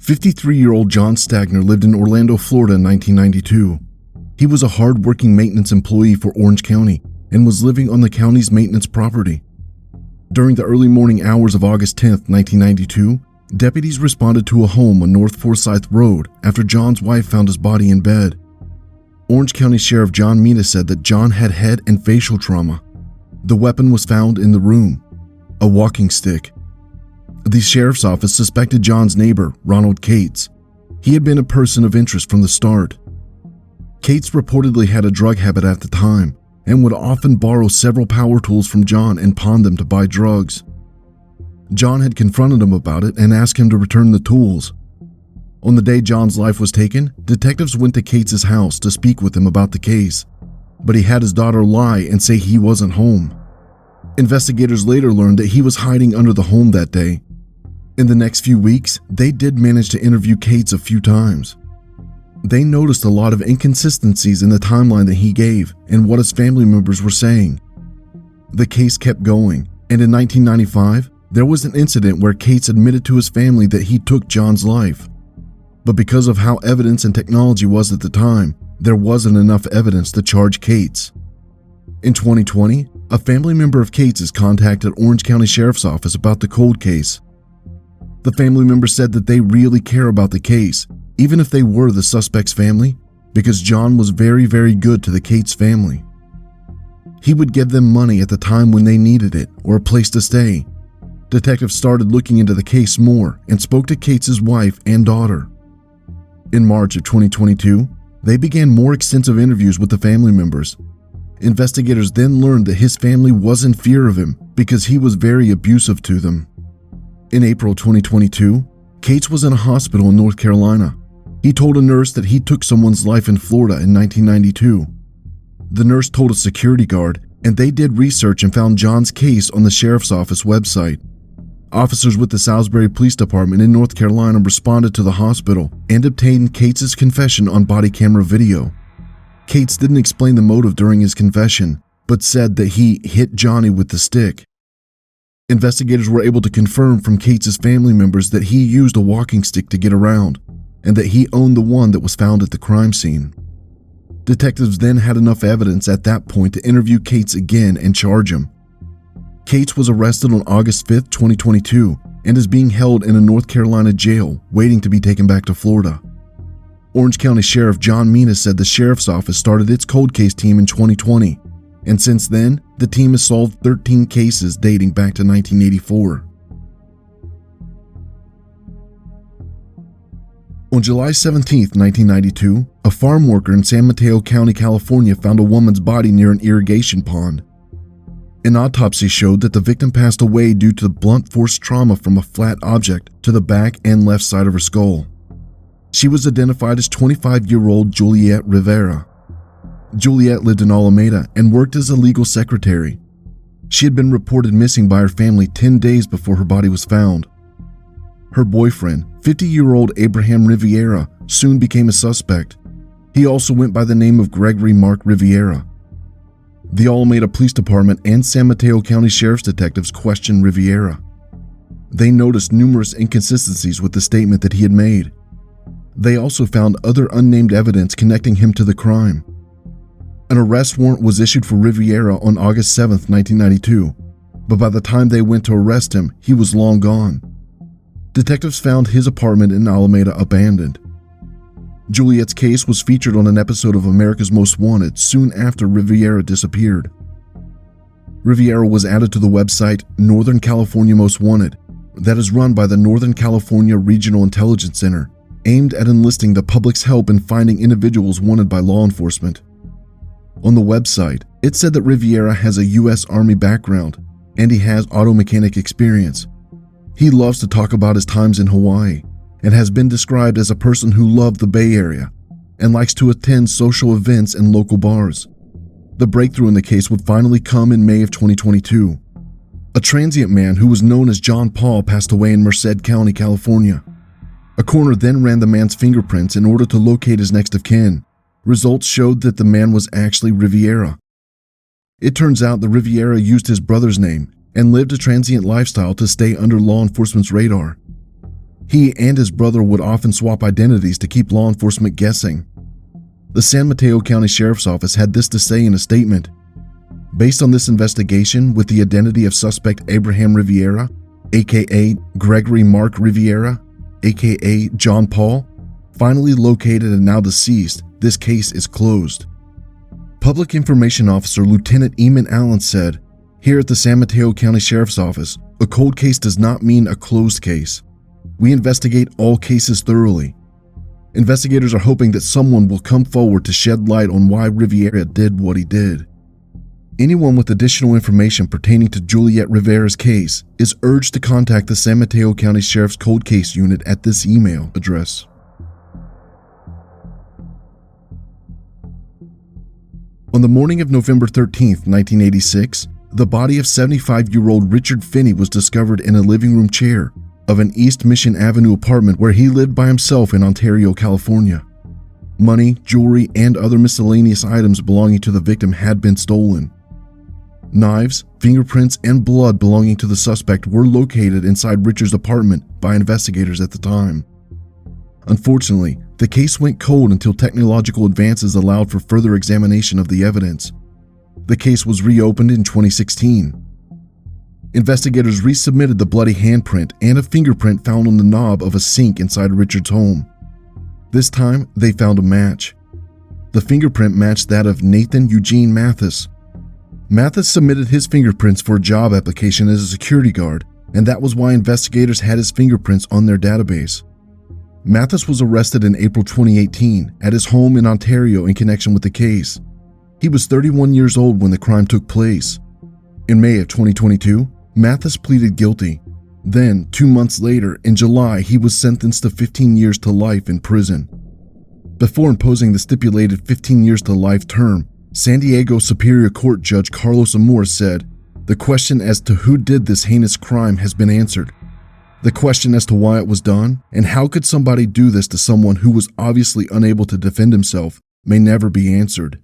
53-year-old John Stagner lived in Orlando, Florida in 1992. He was a hard-working maintenance employee for Orange County and was living on the county's maintenance property. During the early morning hours of August 10, 1992, deputies responded to a home on North Forsyth Road after John's wife found his body in bed. Orange County Sheriff John Mina said that John had head and facial trauma. The weapon was found in the room, a walking stick. The sheriff's office suspected John's neighbor, Ronald Cates. He had been a person of interest from the start. Cates reportedly had a drug habit at the time and would often borrow several power tools from John and pawn them to buy drugs. John had confronted him about it and asked him to return the tools. On the day John's life was taken, detectives went to Cates' house to speak with him about the case, but he had his daughter lie and say he wasn't home. Investigators later learned that he was hiding under the home that day. In the next few weeks, they did manage to interview Cates a few times. They noticed a lot of inconsistencies in the timeline that he gave and what his family members were saying. The case kept going, and in 1995, there was an incident where Cates admitted to his family that he took John's life. But because of how evidence and technology was at the time, there wasn't enough evidence to charge Cates. In 2020, a family member of Cates' contacted Orange County Sheriff's Office about the cold case. The family member said that they really care about the case, even if they were the suspect's family, because John was very, very good to the Cates family. He would give them money at the time when they needed it or a place to stay. Detectives started looking into the case more and spoke to Cates' wife and daughter. In March of 2022, they began more extensive interviews with the family members. Investigators then learned that his family was in fear of him because he was very abusive to them. In April 2022, Cates was in a hospital in North Carolina. He told a nurse that he took someone's life in Florida in 1992. The nurse told a security guard, and they did research and found John's case on the sheriff's office website. Officers with the Salisbury Police Department in North Carolina responded to the hospital and obtained Cates' confession on body camera video. Cates didn't explain the motive during his confession, but said that he hit Johnny with the stick. Investigators were able to confirm from Cates' family members that he used a walking stick to get around, and that he owned the one that was found at the crime scene. Detectives then had enough evidence at that point to interview Cates again and charge him. Cates was arrested on August 5, 2022, and is being held in a North Carolina jail, waiting to be taken back to Florida. Orange County Sheriff John Mina said the sheriff's office started its cold case team in 2020, and since then, the team has solved 13 cases dating back to 1984. On July 17, 1992, a farm worker in San Mateo County, California found a woman's body near an irrigation pond. An autopsy showed that the victim passed away due to blunt force trauma from a flat object to the back and left side of her skull. She was identified as 25-year-old Juliette Rivera. Juliette lived in Alameda and worked as a legal secretary. She had been reported missing by her family 10 days before her body was found. Her boyfriend, 50-year-old Abraham Rivera, soon became a suspect. He also went by the name of Gregory Mark Rivera. The Alameda Police Department and San Mateo County Sheriff's detectives questioned Rivera. They noticed numerous inconsistencies with the statement that he had made. They also found other unnamed evidence connecting him to the crime. An arrest warrant was issued for Rivera on August 7, 1992, but by the time they went to arrest him, he was long gone. Detectives found his apartment in Alameda abandoned. Juliette's case was featured on an episode of America's Most Wanted soon after Rivera disappeared. Rivera was added to the website Northern California Most Wanted, that is run by the Northern California Regional Intelligence Center, aimed at enlisting the public's help in finding individuals wanted by law enforcement. On the website, it said that Rivera has a U.S. Army background, and he has auto mechanic experience. He loves to talk about his times in Hawaii, and has been described as a person who loved the Bay Area, and likes to attend social events and local bars. The breakthrough in the case would finally come in May of 2022. A transient man who was known as John Paul passed away in Merced County, California. A coroner then ran the man's fingerprints in order to locate his next of kin. Results showed that the man was actually Rivera. It turns out that Rivera used his brother's name and lived a transient lifestyle to stay under law enforcement's radar. He and his brother would often swap identities to keep law enforcement guessing. The San Mateo County Sheriff's Office had this to say in a statement. Based on this investigation with the identity of suspect Abraham Rivera, aka Gregory Mark Rivera, aka John Paul, finally located and now deceased, this case is closed. Public Information Officer Lieutenant Eamon Allen said, "Here at the San Mateo County Sheriff's Office, a cold case does not mean a closed case. We investigate all cases thoroughly. Investigators are hoping that someone will come forward to shed light on why Rivera did what he did. Anyone with additional information pertaining to Juliette Rivera's case is urged to contact the San Mateo County Sheriff's Cold Case Unit at this email address." On the morning of November 13, 1986, the body of 75-year-old Richard Finney was discovered in a living room chair of an East Mission Avenue apartment where he lived by himself in Ontario, California. Money, jewelry, and other miscellaneous items belonging to the victim had been stolen. Knives, fingerprints, and blood belonging to the suspect were located inside Richard's apartment by investigators at the time. Unfortunately, the case went cold until technological advances allowed for further examination of the evidence. The case was reopened in 2016. Investigators resubmitted the bloody handprint and a fingerprint found on the knob of a sink inside Richard's home. This time, they found a match. The fingerprint matched that of Nathan Eugene Mathis. Mathis submitted his fingerprints for a job application as a security guard, and that was why investigators had his fingerprints on their database. Mathis was arrested in April 2018 at his home in Ontario in connection with the case. He was 31 years old when the crime took place. In May of 2022, Mathis pleaded guilty. Then, 2 months later, in July, he was sentenced to 15 years to life in prison. Before imposing the stipulated 15 years to life term, San Diego Superior Court Judge Carlos Amor said, "The question as to who did this heinous crime has been answered. The question as to why it was done, and how could somebody do this to someone who was obviously unable to defend himself, may never be answered."